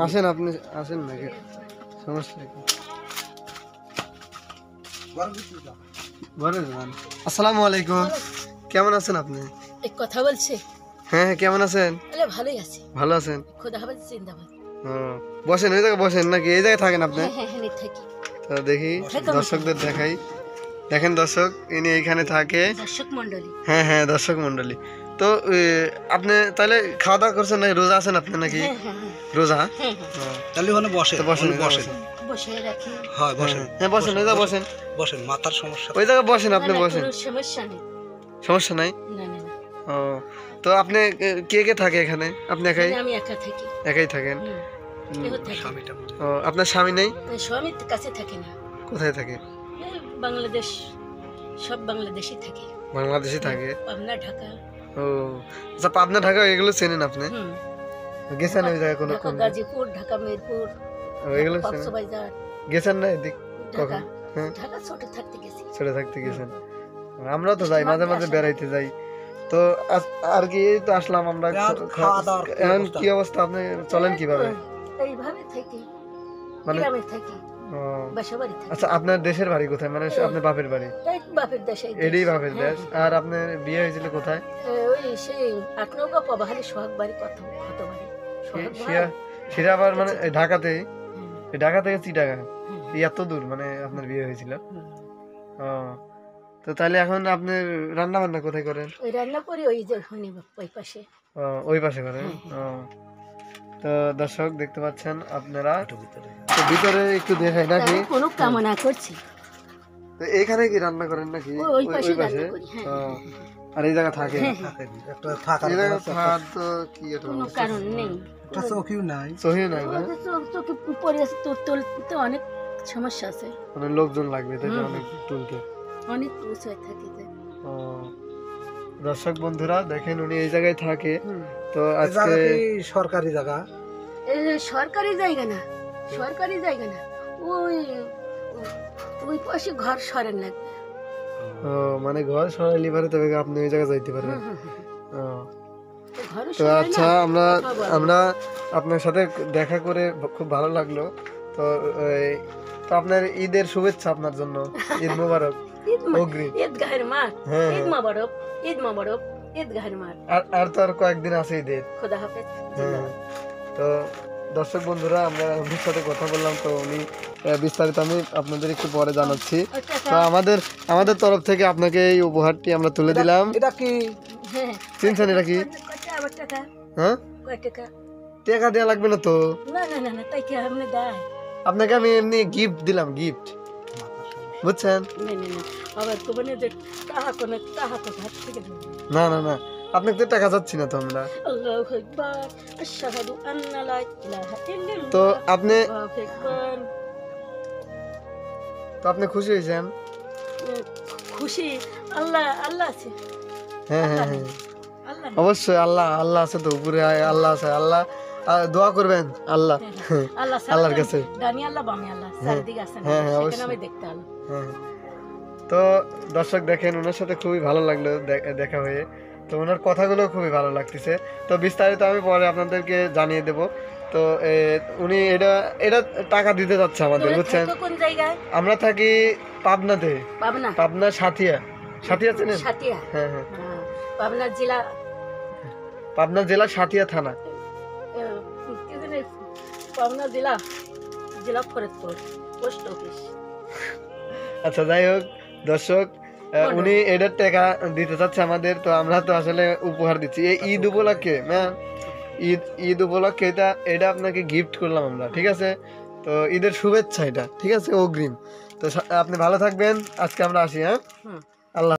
আসেন আপনি, আসেন নাকি, সমস্যা নেই। আসসালামু আলাইকুম, কেমন আছেন আপনি? এক কথা বলছে। হ্যাঁ হ্যাঁ, কেমন আছেন? আরে ভালোই আছি। ভালো আছেন? খোদা হাফেজ, জিন্দাবাদ। ও, বসেন, ওই জায়গায় বসেন নাকি এই জায়গায় থাকেন আপনি? হ্যাঁ হ্যাঁ হ্যাঁ, থাকি। তো দেখি দর্শকদের দেখাই। দেখেন দর্শক, ইনি এইখানে থাকে। দর্শক মণ্ডলী। হ্যাঁ হ্যাঁ, দর্শক মন্ডলী। তো আপনি তাহলে খাওয়া দাওয়া করছেন নাকি, রোজা আছেন আপনি নাকি? হ্যাঁ হ্যাঁ হ্যাঁ রোজা? হ্যাঁ, তাহলে ওখানে বসে বসেন বসেন বসে রাখি। হয় বসেন হ্যাঁ, বসেন, ওই জায়গায় বসেন, বসেন মাথার সমস্যা ওই জায়গায় বসেন, আপনি না, না, বসেন, কোনো সমস্যা নেই। সমস্যা নাই। না না না, ও, তো আপনি কে কে থাকে এখানে? আপনি একাই? এখানে আমি একা থাকি। একাই থাকেন? কেউ থাকে না। স্বামীটা ও, আপনার স্বামী নেই? স্বামীর কাছে থাকে না। কোথায় থাকে? এই বাংলাদেশ, সব বাংলাদেশি থাকে। বাংলাদেশে থাকে? পাবনা, ঢাকা। ও আচ্ছা, পাবনা ঢাকা এগুলো চেনেন আপনি? হুম, গেছেন ওই জায়গায় কোনো? ঢাকা, গাজীপুর, ঢাকা, মিরপুর, ও, এগুলো চেনেন? কক্সবাজার, গেছেন না এদিক ঢাকা। কখন? হ্যাঁ, ঢাকা ছোট থাকতে গেছি। ছোট থাকতে গেছেন। আমরাও তো যাই, মাঝে মাঝে বেড়াইতে যাই। তো আর কি, এই তো আসলাম আমরা। খাওয়া দাওয়ার এখন কি অবস্থা, আপনি চলেন কিভাবে? এইভাবে থাকি, মানে গ্রামে থাকি, ও, বাসা বাড়ি থাকি। আচ্ছা, আপনার দেশের বাড়ি কোথায়, মানে আপনার বাপের বাড়ি? এই বাপের দেশে। এটাই বাপের দেশ। আর আপনার বিয়ে হয়েছিল কোথায়? ওই সেই আটনৌকা পবাহালি সোহাগ বাড়ি, কত কত বাড়ি সোহাগ বাড়ি। সেটা আবার মানে ঢাকাতেই? হুম, এই ঢাকা থেকে চিটাগাং? হুম, এত দূর মানে আপনার বিয়ে হয়েছিল? হুম। ও, তো তাহলে এখন আপনি রান্না বান্না কোথায় করেন? ওই রান্না করি ওই যে হনি ওই পাশে। ও, ওই পাশে করেন? ও, তো দর্শক দেখতে পাচ্ছেন আপনারা, তো ভিতরে একটু দেখাই নাকি? আমি কোনো কামনা করছি। তো এখানে কি রান্না করেন নাকি? ওই পাশে ওই পাশে? রান্না করি, হ্যাঁ, ও, আর এই জায়গা থাকে? একটা থাকার এই জায়গা থাকার তো কি এটা কোনো অবস্থা? কারণ নেই। একটা চৌকিও নাই সহি নাই না? চোখে পড়ে আছে, তুলতে অনেক সমস্যা আছে, মানে লোকজন লাগবে তাই তো, অনেক তুলতে। অনেক উঁচু থাকে যে। ও, দর্শক বন্ধুরা দেখেন, উনি এই জায়গায় থাকে। হুম। তো এই আজকে জায়গা কি সরকারি জায়গা? এই যে সরকারি জায়গা না, সরকারি জায়গা না, ওই ওই পাশে ঘর সরেন লাগবে। ও, মানে ঘর সরাইলি পারে তবে আপনি ওই জায়গায় যাইতে পারবেন। ও, ঘরে তো সরাই আচ্ছা, না, আমরা কথা বলে। আমরা আপনার সাথে দেখা করে খুব ভালো লাগলো। তো তো আপনার ঈদের শুভেচ্ছা আপনার জন্য, ঈদ মোবারক, অগ্রিম। ঈদ গাহের মাঠ, হ্যাঁ ঈদ হ্যাঁ। মোবারক, ঈদ মোবারক, ঈদ গাহের মাঠ। আর তো আর কয়েকদিন আছে ঈদের। খোদা হাফেজ, হ্যাঁ, জিন্দাবাদ। তো দর্শক বন্ধুরা, আমরা ওনার সাথে কথা বললাম, তো উনি বিস্তারিত আমি আপনাদের একটু পরে জানাচ্ছি। তো আমাদের তরফ থেকে আপনাকে এই উপহারটি আমরা তুলে দিলাম। এটা কি হ্যাঁ, চিনছেন এটা কি? কয়টা আবার টাকা? হ্যাঁ, কয় টাকা? টাকা দেওয়া লাগবে না তো, না না না না, তাই কি আপনি দেয়? আপনাকে আমি এমনি গিফট দিলাম, গিফট, বুঝছেন? না না না, আবার তো মানে যে টাকা কোন টাকা তো হাত থেকে দেবো। না না না, আপনাকে তো টাকা চাচ্ছি না তো আমরা। আল্লাহু আকবার, আশহাদু আন্না লা ইলাহা ইল্লাল্লাহ। তো আপনি আল্লাহু আকবার। তো আপনি খুশি হয়েছেন? খুশি, আল্লাহ আল্লাহ আছে, হ্যাঁ হ্যাঁ হ্যাঁ, আল্লাহ অবশ্যই আল্লাহ, আল্লাহ আছে তো উপরে, আল্লাহ আছে, আল্লাহ দোয়া করবেন আল্লাহ, আল্লাহ আল্লাহর কাছে। ডানি আল্লাহ বামে আল্লাহ চারিদিকে আছেন, হ্যাঁ, হ্যাঁ, সেখানে অবশ্যই। আমি দেখতে আলো। হ্যাঁ, তো দর্শক দেখেন, ওনার সাথে খুবই ভালো লাগলো দেখা হয়ে। তো ওনার কথাগুলো খুবই ভালো লাগতেছে। তো বিস্তারিত আমি পরে আপনাদেরকে জানিয়ে দেব। তো উনি এটা এটা টাকা দিতে যাচ্ছে আমাদের, বুঝছেন? কোন জায়গায়? আমরা থাকি পাবনাতে, পাবনা, পাবনা সাথিয়া। সাথিয়া চেনেন? সাতিয়া। হ্যাঁ হ্যাঁ, পাবনা জেলা, পাবনা জেলা সাথিয়া থানা। কি জানি, পাবনা জেলা, জেলা ফরিদপুর, পোস্ট অফিস। আচ্ছা, যাই হোক দর্শক, উনি এটার টাকা দিতে চাচ্ছে আমাদের। তো আমরা তো আসলে উপহার দিচ্ছি এই ঈদ উপলক্ষে, ম্যাম, ঈদ উপলক্ষে এটা এটা আপনাকে গিফট করলাম আমরা, ঠিক আছে? তো ঈদের শুভেচ্ছা এটা, ঠিক আছে, অগ্রিম। তো আপনি ভালো থাকবেন, আজকে আমরা আসি। হ্যাঁ, আল্লাহ।